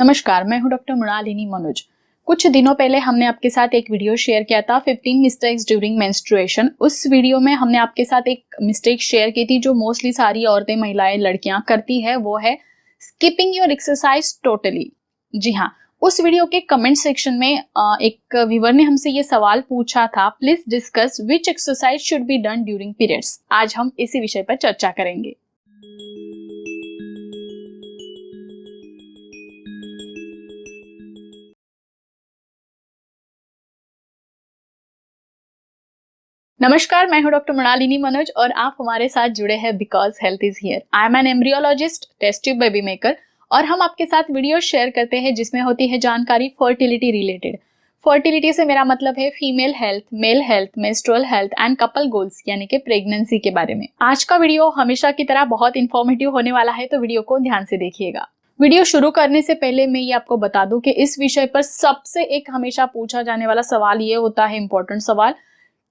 नमस्कार, मैं हूं डॉक्टर मृणालिनी मनोज। कुछ दिनों पहले हमने आपके साथ एक वीडियो शेयर किया था 15 मिस्टेक्स ड्यूरिंग मेंस्ट्रुएशन। उस वीडियो में हमने आपके साथ एक मिस्टेक शेयर की थी जो मोस्टली सारी औरतें, महिलाएं, लड़कियां करती है, वो है स्किपिंग योर एक्सरसाइज टोटली। जी हाँ, उस वीडियो के कमेंट सेक्शन में एक व्यूअर ने हमसे ये सवाल पूछा था, please discuss which exercise should be done during periods. आज हम इसी विषय पर चर्चा करेंगे। नमस्कार, मैं हूं डॉक्टर मृणालिनी मनोज और आप हमारे साथ जुड़े हैं because health is here. I am an embryologist, test tube baby maker, और हम आपके साथ वीडियो शेयर करते हैं जिसमें होती है जानकारी फर्टिलिटी रिलेटेड। फर्टिलिटी से मेरा मतलब है female health, male health, menstrual health and couple goals यानी कि प्रेगनेंसी के बारे में। आज का वीडियो हमेशा की तरह बहुत इंफॉर्मेटिव होने वाला है, तो वीडियो को ध्यान से देखिएगा। वीडियो शुरू करने से पहले मैं ये आपको बता दूं कि इस विषय पर सबसे एक हमेशा पूछा जाने वाला सवाल ये होता है, इंपॉर्टेंट सवाल,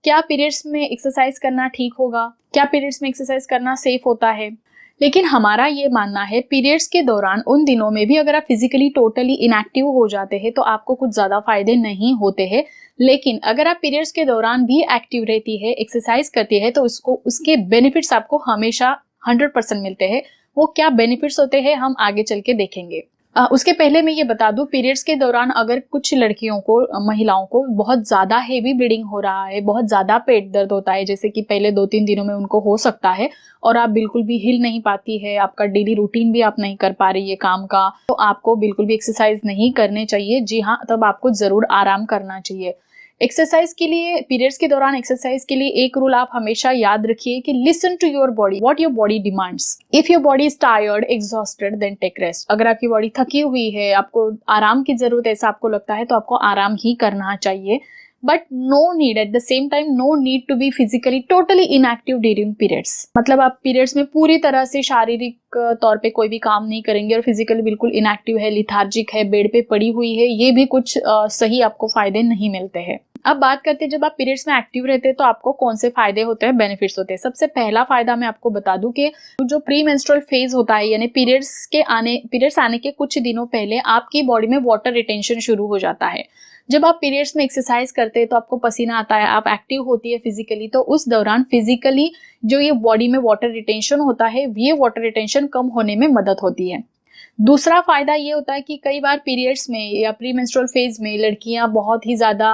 क्या पीरियड्स में एक्सरसाइज करना ठीक होगा? क्या पीरियड्स में एक्सरसाइज करना सेफ होता है? लेकिन हमारा ये मानना है पीरियड्स के दौरान उन दिनों में भी अगर आप फिजिकली टोटली इनएक्टिव हो जाते हैं तो आपको कुछ ज्यादा फायदे नहीं होते हैं। लेकिन अगर आप पीरियड्स के दौरान भी एक्टिव रहती है, एक्सरसाइज करती है, तो उसके बेनिफिट्स आपको हमेशा 100% मिलते हैं। वो क्या बेनिफिट्स होते हैं हम आगे चल के देखेंगे। उसके पहले मैं ये बता दूं, पीरियड्स के दौरान अगर कुछ लड़कियों को, महिलाओं को बहुत ज्यादा हेवी ब्लीडिंग हो रहा है, बहुत ज्यादा पेट दर्द होता है, जैसे कि पहले 2-3 दिनों में उनको हो सकता है, और आप बिल्कुल भी हिल नहीं पाती है, आपका डेली रूटीन भी आप नहीं कर पा रही है काम का, तो आपको बिल्कुल भी एक्सरसाइज नहीं करने चाहिए। जी हाँ, तब आपको जरूर आराम करना चाहिए। एक्सरसाइज के लिए, पीरियड्स के दौरान एक्सरसाइज के लिए एक रूल आप हमेशा याद रखिए कि listen to your body, what your body demands. If your body is tired, exhausted, then take rest. अगर आपकी बॉडी थकी हुई है, आपको आराम की जरूरत है, ऐसा आपको लगता है, तो आपको आराम ही करना चाहिए। But no need, at the same time no need to be physically totally inactive during periods. मतलब आप पीरियड्स में पूरी तरह से शारीरिक तौर पे कोई भी काम नहीं करेंगे और फिजिकली बिल्कुल इनएक्टिव है, लिथार्जिक है, बेड पे पड़ी हुई है, ये भी कुछ सही आपको फायदे नहीं मिलते हैं। अब बात करते हैं, जब आप पीरियड्स में एक्टिव रहते हैं तो आपको कौन से फायदे होते हैं, बेनिफिट्स होते हैं। सबसे पहला फायदा मैं आपको बता दूं कि जो प्री मेंस्ट्रुअल फेज होता है, यानी पीरियड्स आने के कुछ दिनों पहले आपकी बॉडी में वाटर रिटेंशन शुरू हो जाता है। जब आप पीरियड्स में एक्सरसाइज करते हैं तो आपको पसीना आता है, आप एक्टिव होती है फिजिकली, तो उस दौरान फिजिकली जो ये बॉडी में वाटर रिटेंशन होता है, ये वाटर रिटेंशन कम होने में मदद होती है। दूसरा फायदा ये होता है कि कई बार पीरियड्स में या प्री मेंस्ट्रुअल फेज में लड़कियां बहुत ही ज्यादा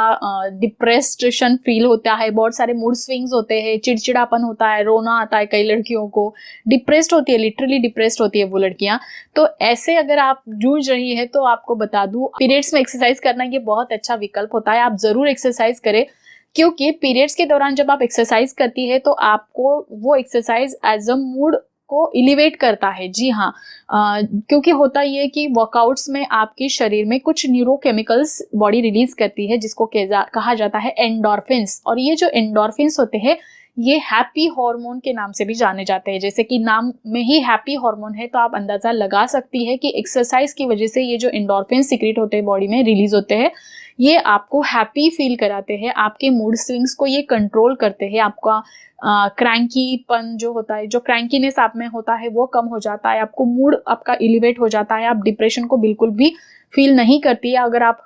डिप्रेशन फील होता है, बहुत सारे मूड स्विंग्स होते हैं, चिड़चिड़ापन होता है, रोना आता है, कई लड़कियों को डिप्रेस्ड होती है, लिटरली डिप्रेस्ड होती है वो लड़कियां। तो ऐसे अगर आप जूझ रही है तो आपको बता दूं, पीरियड्स में एक्सरसाइज करना ये बहुत अच्छा विकल्प होता है। आप जरूर एक्सरसाइज करें, क्योंकि पीरियड्स के दौरान जब आप एक्सरसाइज करती है तो आपको वो एक्सरसाइज एज अ मूड को एलिवेट करता है। जी हाँ, क्योंकि होता ये कि वर्कआउट्स में आपके शरीर में कुछ न्यूरोकेमिकल्स बॉडी रिलीज करती है जिसको कहा जाता है एंडोर्फिन्स। और ये जो एंडोर्फिन्स होते हैं ये हैप्पी हार्मोन के नाम से भी जाने जाते हैं। जैसे कि नाम में ही हैप्पी हार्मोन है, तो आप अंदाजा लगा सकती है कि एक्सरसाइज की वजह से ये जो एंडोर्फिन्स सीक्रेट होते हैं, बॉडी में रिलीज होते हैं, ये आपको हैप्पी फील कराते हैं, आपके मूड स्विंग्स को ये कंट्रोल करते हैं, आपका क्रैंकीपन जो होता है, जो क्रैंकीनेस आप में होता है वो कम हो जाता है, आपको मूड आपका एलिवेट हो जाता है, आप डिप्रेशन को बिल्कुल भी फील नहीं करती है। अगर आप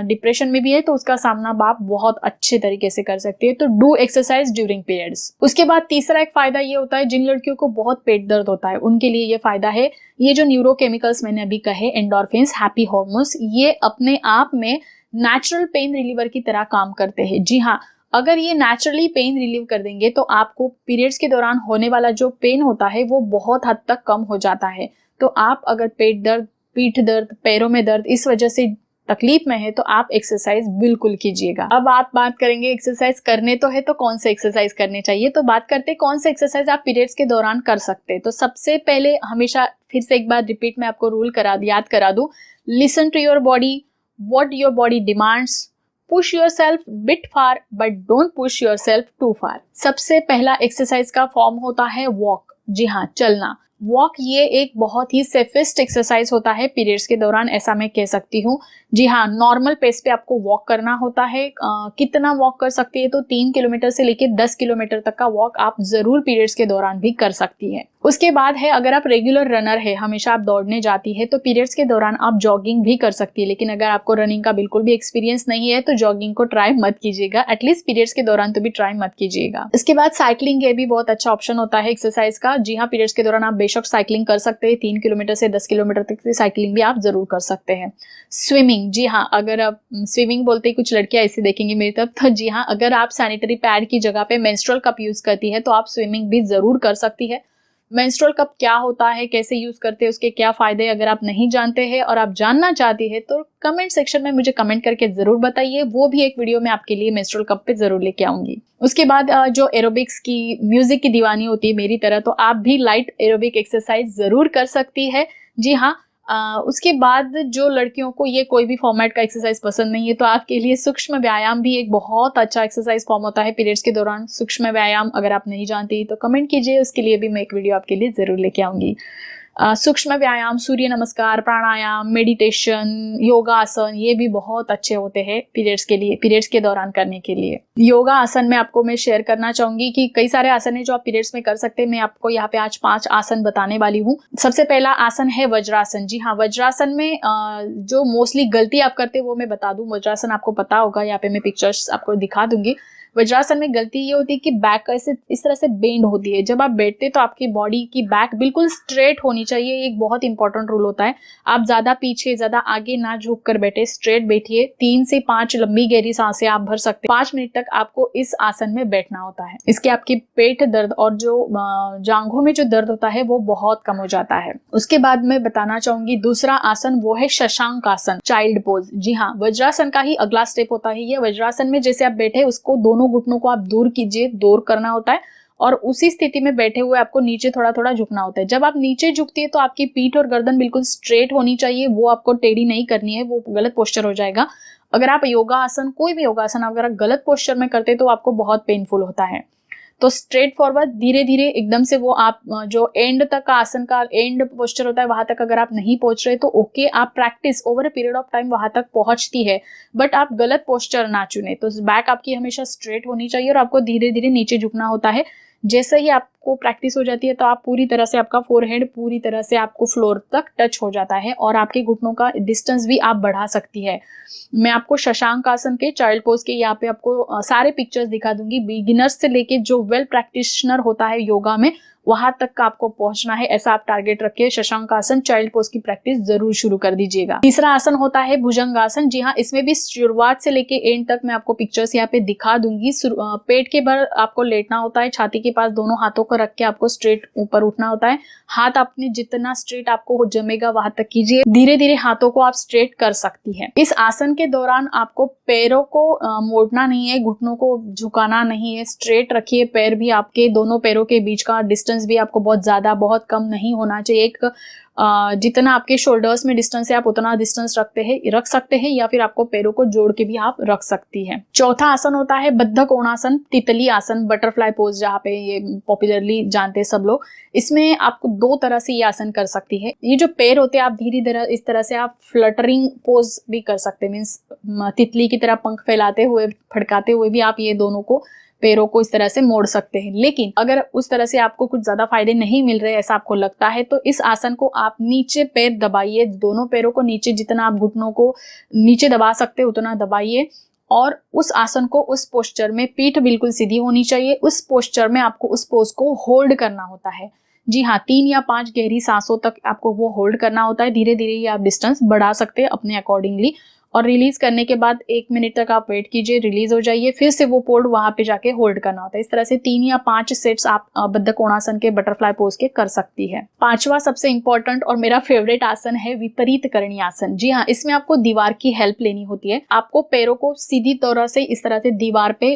डिप्रेशन में भी है तो उसका सामना आप बहुत अच्छे तरीके से कर सकती है। तो डू एक्सरसाइज ड्यूरिंग पीरियड्स। उसके बाद तीसरा एक फायदा ये होता है, जिन लड़कियों को बहुत पेट दर्द होता है उनके लिए ये फायदा है, ये जो न्यूरोकेमिकल्स मैंने अभी कहे, एंडोर्फिन्स, हैप्पी हार्मोन्स, ये अपने आप में नेचुरल पेन रिलीवर की तरह काम करते हैं। जी हाँ, अगर ये नेचुरली पेन रिलीव कर देंगे तो आपको पीरियड्स के दौरान होने वाला जो पेन होता है वो बहुत हद तक कम हो जाता है। तो आप अगर पेट दर्द, पीठ दर्द, पैरों में दर्द इस वजह से तकलीफ में है तो आप एक्सरसाइज बिल्कुल कीजिएगा। अब आप बात करेंगे एक्सरसाइज करने तो है तो कौन से एक्सरसाइज करने चाहिए, तो बात करते हैं कौन से एक्सरसाइज आप पीरियड्स के दौरान कर सकते हैं। तो सबसे पहले, हमेशा फिर से एक बार रिपीट में आपको रूल याद करा दूं, listen to your body, what your body demands, push yourself bit far but don't push yourself too far. सबसे पहला एक्सरसाइज का फॉर्म होता है वॉक। जी हाँ, चलना। वॉक ये एक बहुत ही सेफेस्ट एक्सरसाइज होता है पीरियड्स के दौरान, ऐसा मैं कह सकती हूँ। जी हाँ, नॉर्मल पेस पे आपको वॉक करना होता है। कितना वॉक कर सकती है, तो 3 किलोमीटर से लेके 10 किलोमीटर तक का वॉक आप जरूर पीरियड्स के दौरान भी कर सकती है। उसके बाद है, अगर आप रेगुलर रनर है, हमेशा आप दौड़ने जाती है, तो पीरियड्स के दौरान आप जॉगिंग भी कर सकती है। लेकिन अगर आपको रनिंग का बिल्कुल भी एक्सपीरियंस नहीं है तो जॉगिंग को ट्राई मत कीजिएगा, एटलीस्ट पीरियड्स के दौरान तो भी ट्राई मत कीजिएगा। इसके बाद साइकिलिंग, ये भी बहुत अच्छा ऑप्शन होता है एक्सरसाइज का। जी हाँ, पीरियड्स के दौरान आप बेशक साइकिलिंग कर सकते हैं, 3 किलोमीटर से 10 किलोमीटर तक की साइकिलिंग भी आप जरूर कर सकते हैं। स्विमिंग, जी हाँ, अगर आप स्विमिंग बोलते ही कुछ लड़कियां ऐसे देखेंगी मेरी तरफ, तो जी हाँ, अगर आप सैनिटरी पैड की जगह पे मेंस्ट्रुअल कप यूज करती है तो आप स्विमिंग भी जरूर कर सकती है। मेंस्ट्रुअल कप क्या होता है, कैसे यूज करते हैं, उसके क्या फायदे, अगर आप नहीं जानते हैं और आप जानना चाहती है तो कमेंट सेक्शन में मुझे कमेंट करके जरूर बताइए। वो भी एक वीडियो में आपके लिए मेंस्ट्रुअल कप पे जरूर लेके आऊंगी। उसके बाद जो एरोबिक्स की, म्यूजिक की दीवानी होती है मेरी तरह, तो आप भी लाइट एरोबिक एक्सरसाइज जरूर कर सकती है। जी हाँ, उसके बाद जो लड़कियों को ये कोई भी फॉर्मेट का एक्सरसाइज पसंद नहीं है, तो आपके लिए सूक्ष्म व्यायाम भी एक बहुत अच्छा एक्सरसाइज फॉर्म होता है पीरियड्स के दौरान। सूक्ष्म व्यायाम अगर आप नहीं जानती तो कमेंट कीजिए, उसके लिए भी मैं एक वीडियो आपके लिए जरूर लेके आऊंगी। सूक्ष्म व्यायाम, सूर्य नमस्कार, प्राणायाम, मेडिटेशन, योगा आसन, ये भी बहुत अच्छे होते हैं पीरियड्स के लिए, पीरियड्स के दौरान करने के लिए। योगा आसन में आपको मैं शेयर करना चाहूंगी कि कई सारे आसन है जो आप पीरियड्स में कर सकते हैं। मैं आपको यहाँ पे आज 5 आसन बताने वाली हूँ। सबसे पहला आसन है वज्रासन। जी हाँ, वज्रासन में जो मोस्टली गलती आप करते हैं वो मैं बता दूं। वज्रासन आपको पता होगा, यहाँ पे मैं पिक्चर्स आपको दिखा दूंगी। वज्रासन में गलती ये होती है कि बैक ऐसे इस तरह से बेंड होती है। जब आप बैठते तो आपकी बॉडी की बैक बिल्कुल स्ट्रेट होनी चाहिए, ये एक बहुत इंपॉर्टेंट रूल होता है। आप ज्यादा पीछे ज्यादा आगे ना झुक कर बैठे, स्ट्रेट बैठिए। 3 से 5 लंबी गहरी सांसें आप भर सकते हैं। 5 मिनट तक आपको इस आसन में बैठना होता है। इसके आपकी पेट दर्द और जो जांघों में जो दर्द होता है वो बहुत कम हो जाता है। उसके बाद मैं बताना चाहूंगी दूसरा आसन, वो है शशांक आसन, चाइल्ड पोज। जी हाँ, वज्रासन का ही अगला स्टेप होता है ये। वज्रासन में जैसे आप बैठे, उसको दोनों घुटनों को आप दूर कीजिए, दूर करना होता है, और उसी स्थिति में बैठे हुए आपको नीचे थोड़ा थोड़ा झुकना होता है। जब आप नीचे झुकती है तो आपकी पीठ और गर्दन बिल्कुल स्ट्रेट होनी चाहिए, वो आपको टेढ़ी नहीं करनी है, वो गलत पोस्चर हो जाएगा। अगर आप योगा आसन, कोई भी योगा आसन अगर आप गलत पोस्चर में करते तो आपको बहुत पेनफुल होता है। तो स्ट्रेट फॉरवर्ड, धीरे धीरे एकदम से वो आप जो एंड तक का आसन का एंड पोस्चर होता है वहां तक अगर आप नहीं पहुंच रहे तो ओके, आप practice over a period of time वहां तक पहुंचती है, बट आप गलत पोस्चर ना चुने। तो बैक आपकी हमेशा स्ट्रेट होनी चाहिए और आपको धीरे धीरे नीचे झुकना होता है। जैसे ही आपको प्रैक्टिस हो जाती है तो आप पूरी तरह से, आपका फोरहेड पूरी तरह से आपको फ्लोर तक टच हो जाता है और आपके घुटनों का डिस्टेंस भी आप बढ़ा सकती है। मैं आपको शशांक आसन के, चाइल्ड पोज के, यहाँ पे आपको सारे पिक्चर्स दिखा दूंगी। बिगिनर्स से लेके जो वेल प्रैक्टिशनर होता है योगा में, वहां तक का आपको पहुंचना है, ऐसा आप टारगेट रखिए। शशांक आसन, चाइल्ड पोज की प्रैक्टिस जरूर शुरू कर दीजिएगा। तीसरा आसन होता है भुजंगासन। जी हाँ, इसमें भी शुरुआत से लेके एंड तक मैं आपको पिक्चर्स यहाँ पे दिखा दूंगी। पेट के बल आपको लेटना होता है, छाती के पास दोनों हाथों को रख के आपको स्ट्रेट ऊपर उठना होता है। हाथ अपने जितना स्ट्रेट आपको जमेगा वहां तक कीजिए, धीरे धीरे हाथों को आप स्ट्रेट कर सकती है। इस आसन के दौरान आपको पैरों को मोड़ना नहीं है, घुटनों को झुकाना नहीं है, स्ट्रेट रखिए। पैर भी आपके, दोनों पैरों के बीच का डिस्टेंस भी आपको बहुत ज्यादा बहुत कम नहीं होना चाहिए। एक जितना आपके शोल्डर्स में डिस्टेंस है आप उतना डिस्टेंस रख सकते हैं, या फिर आपको पैरों को जोड़ के भी आप रख सकती है। चौथा आसन होता है बद्ध कोणासन, तितली आसन, बटरफ्लाई पोज, जहाँ पे ये पॉपुलरली जानते हैं सब लोग। इसमें आपको 2 तरह से ये आसन कर सकती है। ये जो पैर होते हैं आप धीरे धीरे इस तरह से आप फ्लटरिंग पोज भी कर सकते हैं, मीन्स तितली की तरह पंख फैलाते हुए, फड़काते हुए भी आप ये दोनों को, पैरों को इस तरह से मोड़ सकते हैं। लेकिन अगर उस तरह से आपको कुछ ज्यादा फायदे नहीं मिल रहे, ऐसा आपको लगता है, तो इस आसन को आप नीचे पैर दबाइए, दोनों पैरों को नीचे, जितना आप घुटनों को नीचे दबा सकते उतना दबाइए, और उस आसन को, उस पोस्चर में पीठ बिल्कुल सीधी होनी चाहिए। उस पोस्चर में आपको उस पोज को होल्ड करना होता है। जी हाँ, 3 या 5 गहरी सांसों तक आपको वो होल्ड करना होता है। धीरे धीरे ये आप डिस्टेंस बढ़ा सकते हैं अपने अकॉर्डिंगली, और रिलीज करने के बाद 1 मिनट तक आप वेट कीजिए, रिलीज हो जाइए, फिर से वो पोल्ड वहां पे जाके होल्ड करना होता है। इस तरह से 3 या 5 सेट्स आप बद्ध कोणासन के, बटरफ्लाई पोज के कर सकती है। 5वां सबसे इंपॉर्टेंट और मेरा फेवरेट आसन है विपरीत करणी आसन। जी हाँ, इसमें आपको दीवार की हेल्प लेनी होती है। आपको पैरों को सीधी तरह से इस तरह से दीवार पे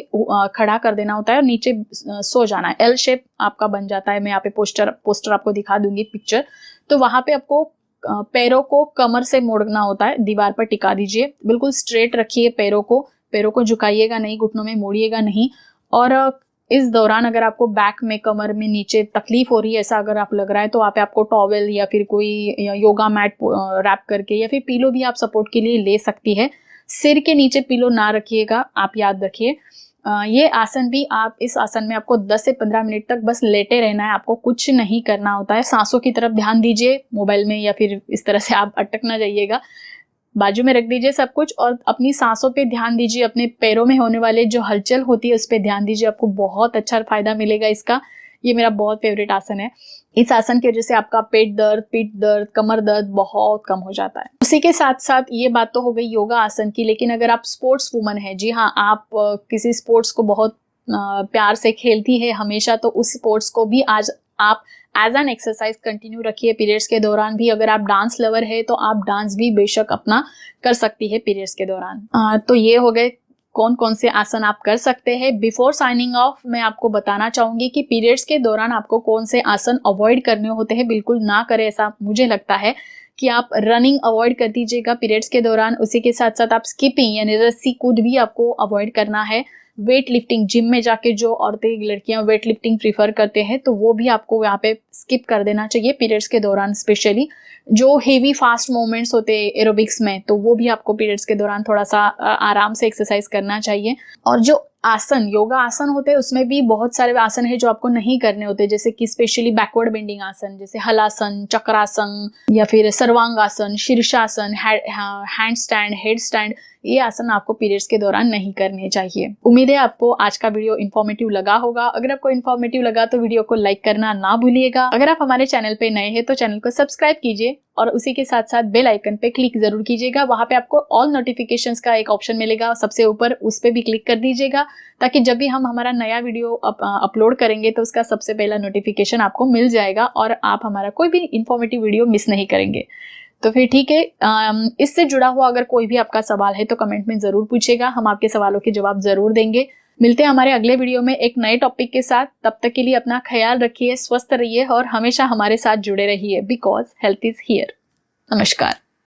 खड़ा कर देना होता है और नीचे सो जाना है। एल शेप आपका बन जाता है। मैं यहाँ पे पोस्टर आपको दिखा दूंगी पिक्चर। तो वहां पे आपको पैरों को कमर से मोड़ना होता है, दीवार पर टिका दीजिए, बिल्कुल स्ट्रेट रखिए पैरों को झुकाइएगा नहीं, घुटनों में मोड़िएगा नहीं, और इस दौरान अगर आपको बैक में, कमर में नीचे तकलीफ हो रही है, ऐसा अगर आप लग रहा है, तो आप आपको टॉवेल या फिर कोई योगा मैट रैप करके या फिर पिलो भी आप सपोर्ट के लिए ले सकती है। सिर के नीचे पिलो ना रखिएगा, आप याद रखिए। ये आसन भी, आप इस आसन में आपको 10 से 15 मिनट तक बस लेटे रहना है, आपको कुछ नहीं करना होता है। सांसों की तरफ ध्यान दीजिए मोबाइल में, या फिर इस तरह से आप अटक ना जाइएगा। बाजू में रख दीजिए सब कुछ और अपनी सांसों पे ध्यान दीजिए, अपने पैरों में होने वाले जो हलचल होती है उस पर ध्यान दीजिए, आपको बहुत अच्छा फायदा मिलेगा इसका। ये मेरा बहुत फेवरेट आसन है। इस आसन की वजह से आपका पेट दर्द, पीठ दर्द, कमर दर्द बहुत कम हो जाता है। उसी के साथ साथ ये बात तो हो गई योगा आसन की, लेकिन अगर आप स्पोर्ट्स वुमन है, जी हाँ, आप किसी स्पोर्ट्स को बहुत प्यार से खेलती है हमेशा, तो उस स्पोर्ट्स को भी आज आप एज एन एक्सरसाइज कंटिन्यू रखिए पीरियड्स के दौरान भी। अगर आप डांस लवर है तो आप डांस भी बेशक अपना कर सकती है पीरियड्स के दौरान। तो ये हो गए कौन कौन से आसन आप कर सकते हैं। बिफोर साइनिंग ऑफ मैं आपको बताना चाहूंगी कि पीरियड्स के दौरान आपको कौन से आसन अवॉइड करने होते हैं। बिल्कुल ना करें ऐसा, मुझे लगता है कि आप रनिंग अवॉइड कर दीजिएगा पीरियड्स के दौरान। उसी के साथ साथ आप स्किपिंग यानी रस्सी कूद भी आपको अवॉइड करना है। वेट लिफ्टिंग, जिम में जाके जो औरतें, लड़कियां वेट लिफ्टिंग प्रीफर करते हैं तो वो भी आपको यहाँ पे स्किप कर देना चाहिए पीरियड्स के दौरान। स्पेशली जो हेवी फास्ट मूवमेंट्स होते हैं एरोबिक्स में, तो वो भी आपको पीरियड्स के दौरान थोड़ा सा आराम से एक्सरसाइज करना चाहिए। और जो आसन, योगा आसन होते हैं, उसमें भी बहुत सारे आसन है जो आपको नहीं करने होते, जैसे कि स्पेशली बैकवर्ड बेंडिंग आसन, जैसे हलासन, चक्रासन या फिर सर्वांगासन, शीर्षासन, हैंड स्टैंड, हेड स्टैंड। ये आसन आपको पीरियड्स के दौरान नहीं करने चाहिए। उम्मीद है आपको आज का वीडियो इन्फॉर्मेटिव लगा होगा। अगर आपको इन्फॉर्मेटिव लगा तो वीडियो को लाइक करना ना भूलिएगा। अगर आप हमारे चैनल पे नए हैं तो चैनल को सब्सक्राइब कीजिए और उसी के साथ साथ बेल आइकन पे क्लिक जरूर कीजिएगा। वहां पे आपको ऑल नोटिफिकेशंस का एक ऑप्शन मिलेगा सबसे ऊपर, उस पे भी क्लिक कर दीजिएगा, ताकि जब भी हम हमारा नया वीडियो अपलोड करेंगे तो उसका सबसे पहला नोटिफिकेशन आपको मिल जाएगा और आप हमारा कोई भी इंफॉर्मेटिव वीडियो मिस नहीं करेंगे। तो फिर ठीक है, इससे जुड़ा हुआ अगर कोई भी आपका सवाल है तो कमेंट में जरूर पूछिएगा, हम आपके सवालों के जवाब जरूर देंगे। मिलते हैं हमारे अगले वीडियो में एक नए टॉपिक के साथ। तब तक के लिए अपना ख्याल रखिए, स्वस्थ रहिए और हमेशा हमारे साथ जुड़े रहिए, बिकॉज हेल्थ इज हियर। नमस्कार।